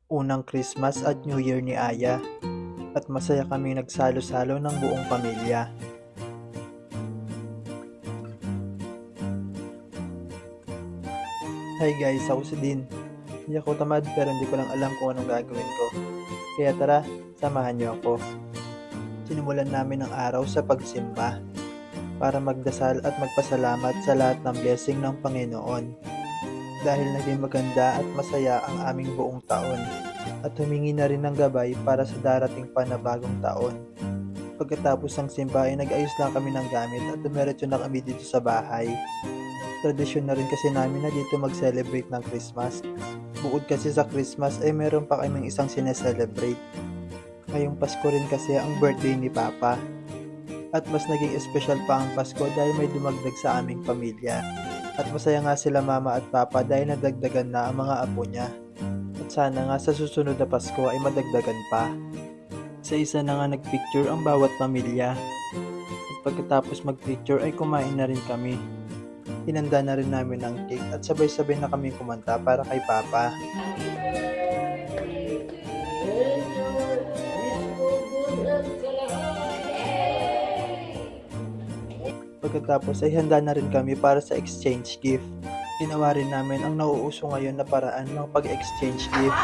Unang Christmas at New Year ni Aya at masaya kaming nagsalo-salo ng buong pamilya. Hi guys, ako si Din. Hindi ako tamad pero hindi ko lang alam kung anong gagawin ko. Kaya tara, samahan niyo ako. Sinimulan namin ang araw sa pagsimba para magdasal at magpasalamat sa lahat ng blessing ng Panginoon. Dahil naging maganda at masaya ang aming buong taon at humingi na rin ng gabay para sa darating pa na bagong taon. Pagkatapos ng simba ay nag-ayos lang kami ng gamit at dumiretso na kami dito sa bahay. Tradisyon na rin kasi namin na dito mag-celebrate ng Christmas. Bukod kasi sa Christmas ay meron pa kaming isang sineselebrate. Ngayong Pasko rin kasi ang birthday ni Papa. At mas naging espesyal pa ang Pasko dahil may dumagdag sa aming pamilya. At masaya nga sila Mama at Papa dahil nadagdagan na ang mga apo niya. At sana nga sa susunod na Pasko ay madagdagan pa. Sa isa na nga nagpicture ang bawat pamilya. At pagkatapos magpicture ay kumain na rin kami. Hinanda na rin namin ang cake at sabay-sabay na kami kumanta para kay Papa. Pagkatapos ay handa na rin kami para sa exchange gift. Ginawa rin namin ang nauuso ngayon na paraan ng pag-exchange gift.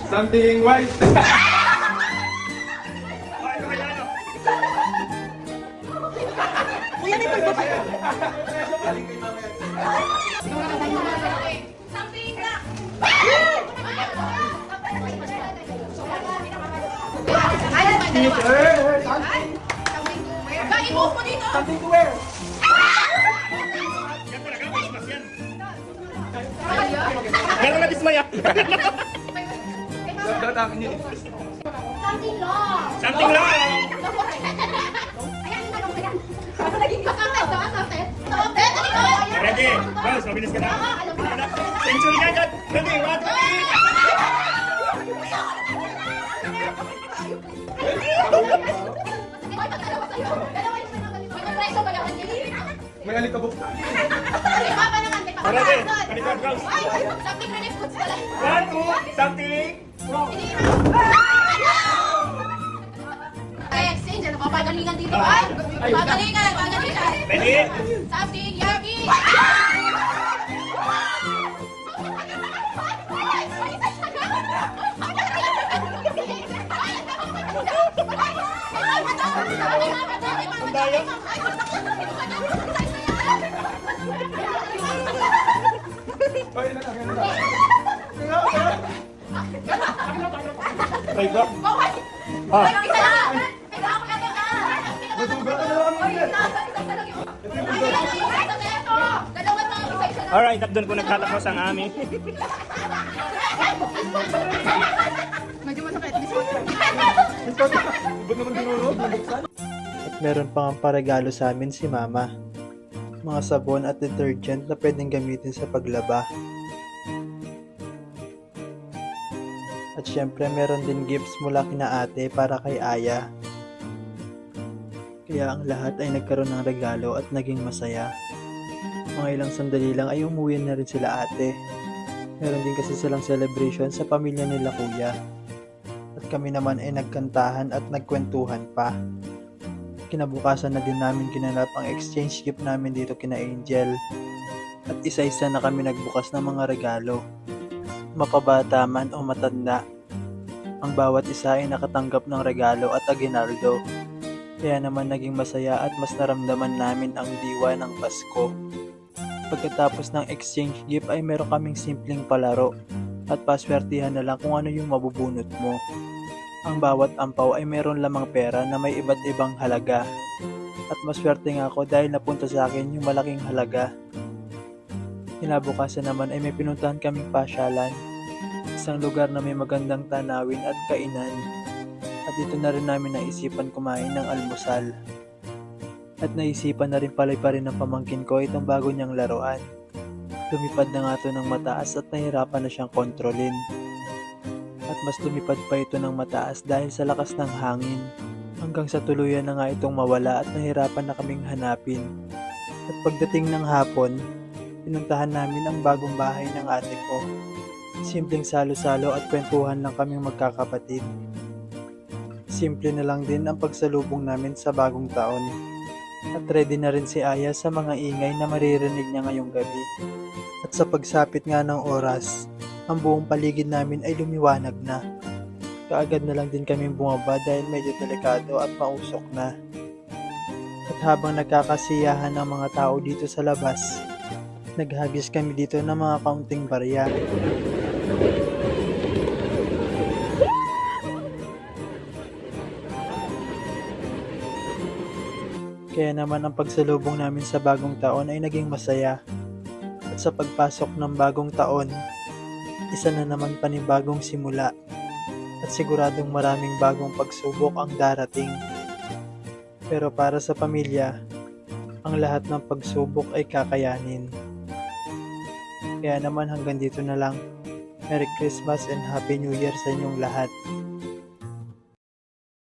Something white. Something to wear. Meron na dismaya. Something long. Something lang. Ayan, ayan. Assorted. Ready? Boss, mabilis ka na. Century na agad. Ready? 1, 2, 3. May alikabok. Ready? Kanito, Grouse. Something relief goods pala. 1, 2, something. Ay, exchange. Ano ka pagalingan dito? Ay, pagalingan. Ready? Something yummy. Ay, nakaganda. My God. Ay, isa lang. Matuga ka na lang kami. Alright, at doon po nagtatapos ang aming. Medyo masakit. Ba't naman dinuro? Nabuksan? At meron pang paregalo sa amin si Mama. Mga sabon at detergent na pwedeng gamitin sa paglaba. At syempre meron din gifts mula kina ate para kay Aya. Kaya ang lahat ay nagkaroon ng regalo at naging masaya. Mga ilang sandali lang ay umuwi na rin sila ate. Meron din kasi silang celebration sa pamilya nila kuya. At kami naman ay nagkantahan at nagkwentuhan pa. Kinabukasan na din namin kinanap ang exchange gift namin dito kina Angel. At isa-isa na kami nagbukas ng mga regalo. Mapabata man o matanda, ang bawat isa ay nakatanggap ng regalo at aginaldo. Kaya naman naging masaya at mas naramdaman namin ang diwa ng Pasko. Pagkatapos ng exchange gift ay meron kaming simpleng palaro at paswertihan na lang kung ano yung mabubunot mo. Ang bawat ampaw ay meron lamang pera na may iba't ibang halaga. At maswerte nga ako dahil napunta sa akin yung malaking halaga. Kinabukasan naman ay may pinuntahan kaming pasyalan. Isang lugar na may magandang tanawin at kainan. At dito na rin namin naisipan kumain ng almusal. At naisipan na rin palay pa rin ng pamangkin ko itong bago niyang laruan. Lumipad na nga ito ng mataas at nahirapan na siyang kontrolin. At mas lumipad pa ito ng mataas dahil sa lakas ng hangin. Hanggang sa tuluyan na nga itong mawala at nahirapan na kaming hanapin. At pagdating ng hapon, pinuntahan namin ang bagong bahay ng ate ko. Simpleng salo-salo at kwentuhan lang kaming magkakapatid. Simple na lang din ang pagsalubong namin sa bagong taon. At ready na rin si Aya sa mga ingay na maririnig niya ngayong gabi. At sa pagsapit nga ng oras, ang buong paligid namin ay lumiwanag na. Kaagad na lang din kaming bumaba dahil medyo delikado at mausok na. At habang nagkakasiyahan ang mga tao dito sa labas, naghagis kami dito ng mga kaunting barya. Kaya naman ang pagsalubong namin sa bagong taon ay naging masaya. At sa pagpasok ng bagong taon, isa na naman panibagong simula. At siguradong maraming bagong pagsubok ang darating. Pero para sa pamilya, ang lahat ng pagsubok ay kakayanin. Kaya naman hanggang dito na lang. Merry Christmas and Happy New Year sa inyong lahat.